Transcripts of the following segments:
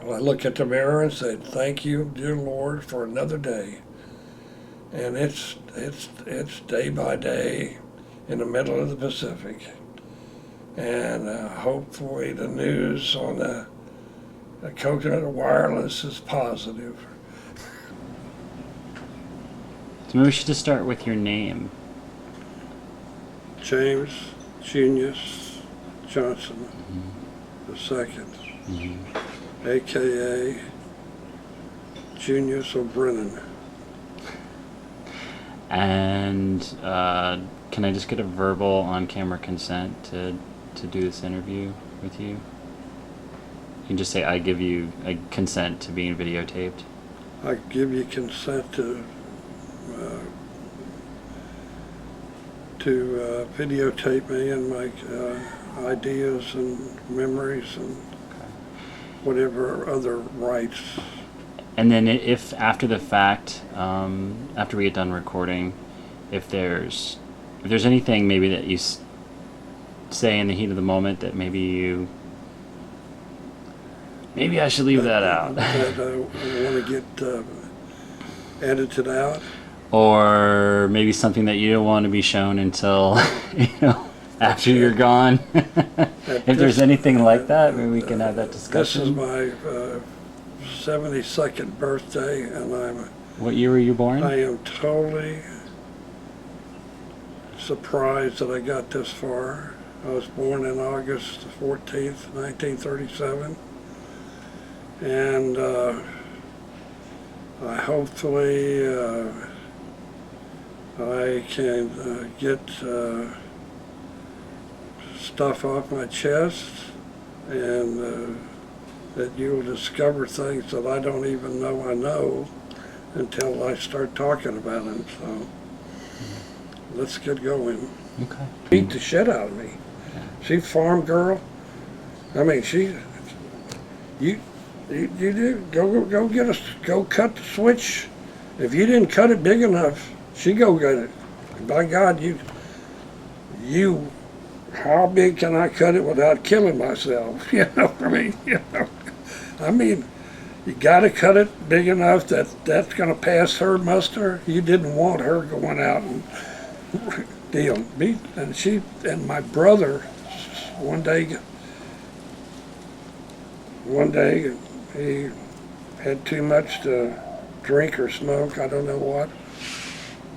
I look at the mirror and say, "Thank you, dear Lord, for another day." And it's day by day in the middle of the Pacific, and hopefully the news on the Coconut Wireless is positive. So maybe we should just start with your name. James Junius Johnson the second, aka Junius O'Brennan. And can I just get a verbal on-camera consent to do this interview with you? You can just say, I give you a consent to being videotaped. I give you consent to videotape me and my ideas and memories and whatever other rights. And then if after the fact, after we get done recording, if there's anything maybe that you say in the heat of the moment that maybe I should leave that out. That I want to get edited out. Or maybe something that you don't want to be shown until, after you're gone. If there's anything like that, maybe we can have that discussion. This is my 72nd birthday, and What year were you born? I am totally surprised that I got this far. I was born on August 14th, 1937, and I hopefully I can get stuff off my chest, and that you'll discover things that I don't even know I know until I start talking about them. So let's get going. Okay. Beat the shit out of me. She farm girl. I mean, you do go cut the switch. If you didn't cut it big enough, she go get it. By God, you, how big can I cut it without killing myself? You you got to cut it big enough that's going to pass her muster. You didn't want her going out and deal. And she and my brother one day he had too much to drink or smoke, I don't know what.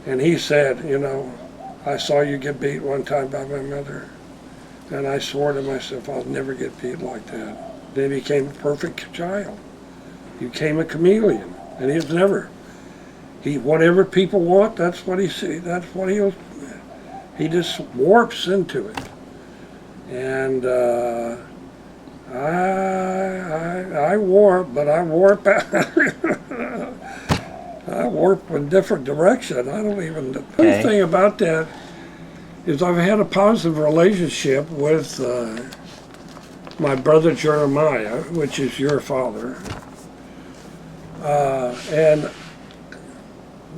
And he said, I saw you get beat one time by my mother. And I swore to myself, I'll never get beat like that. Then he became a perfect child. He became a chameleon. And he was never, whatever people want, that's what he just warps into it. And I warp, but I warp out. I warp in a different direction. I don't even. The funny thing about that is I've had a positive relationship with my brother Jeremiah, which is your father, and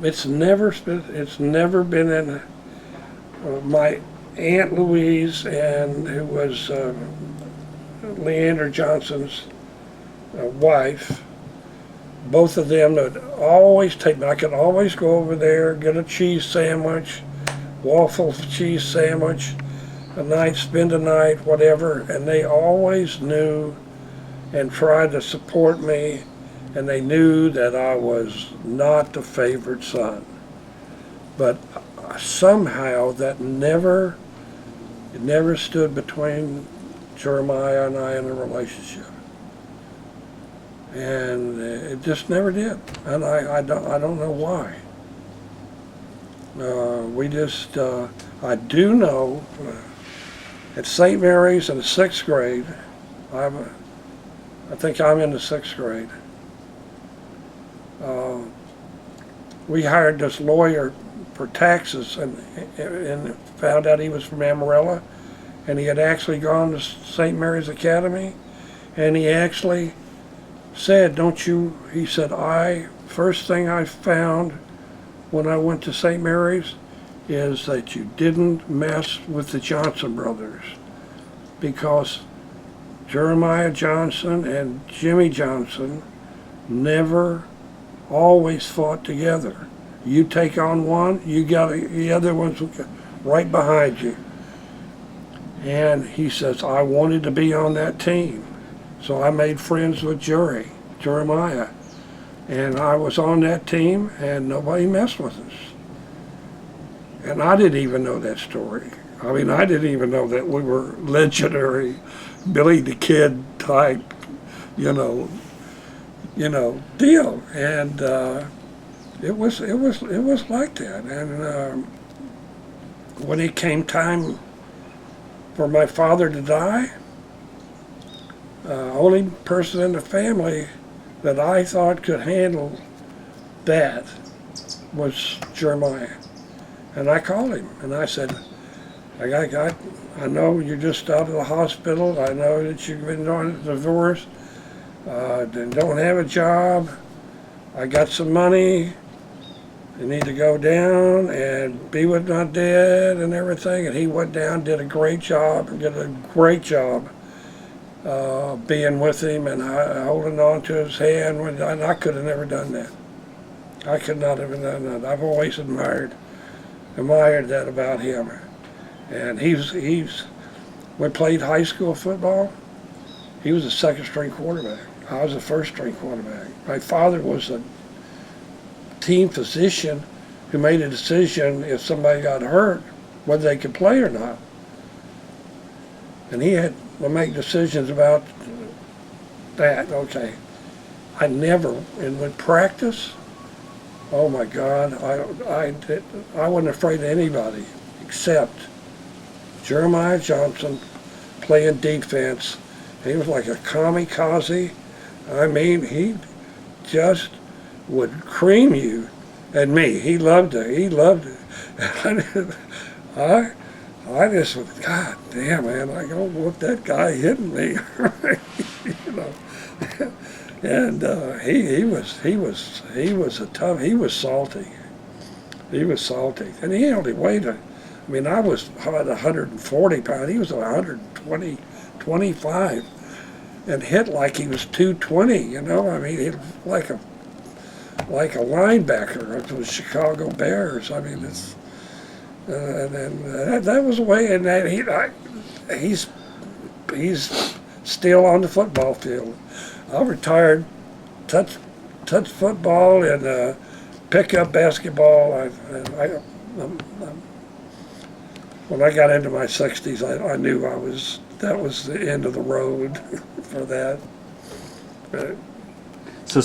it's never been in my Aunt Louise, and who was Leander Johnson's wife. Both of them would always take me. I could always go over there, get a cheese sandwich, waffle cheese sandwich, a night, spend a night, whatever, and they always knew and tried to support me, and they knew that I was not the favorite son. But somehow that never stood between Jeremiah and I in a relationship. And it just never did, and I don't know why. I do know at St. Mary's in the 6th grade, I think I'm in the 6th grade. We hired this lawyer for taxes, and found out he was from Amarillo, and he had actually gone to St. Mary's Academy, and he actually said, he said, first thing I found when I went to St. Mary's is that you didn't mess with the Johnson brothers, because Jeremiah Johnson and Jimmy Johnson never always fought together. You take on one, you got the other ones right behind you. And he says, I wanted to be on that team. So I made friends with Jeremiah. And I was on that team, and nobody messed with us. And I didn't even know that story. I mean, I didn't even know that we were legendary Billy the Kid type, you know, deal. And it was like that. And when it came time for my father to die, only person in the family that I thought could handle that was Jeremiah. And I called him and I said, I know you're just out of the hospital. I know that you've been on a divorce, don't have a job. I got some money. You need to go down and be with my dad and everything. And he went down, did a great job, being with him and holding on to his hand. And I could have never done that. I could not have done that. I've always admired that about him. And we played high school football. He was a second string quarterback. I was a first string quarterback. My father was a team physician who made a decision if somebody got hurt, whether they could play or not. And he had to make decisions about that. Okay. I never, and with practice, oh my God, I wasn't afraid of anybody except Jeremiah Johnson playing defense. He was like a kamikaze. I mean, he just would cream you and me. He loved it. I just went, God damn, man, I don't want that guy hitting me. You know. And he was salty. He was salty. And he only weighed I was about 140 pounds. He was 120, 25, and hit like he was 220, you know? I mean, he was like a linebacker of the Chicago Bears. I mean, it's, and that was the way, and that he's still on the football field. I retired, touch football and pick up basketball. When I got into my 60s, I knew that was the end of the road for that. So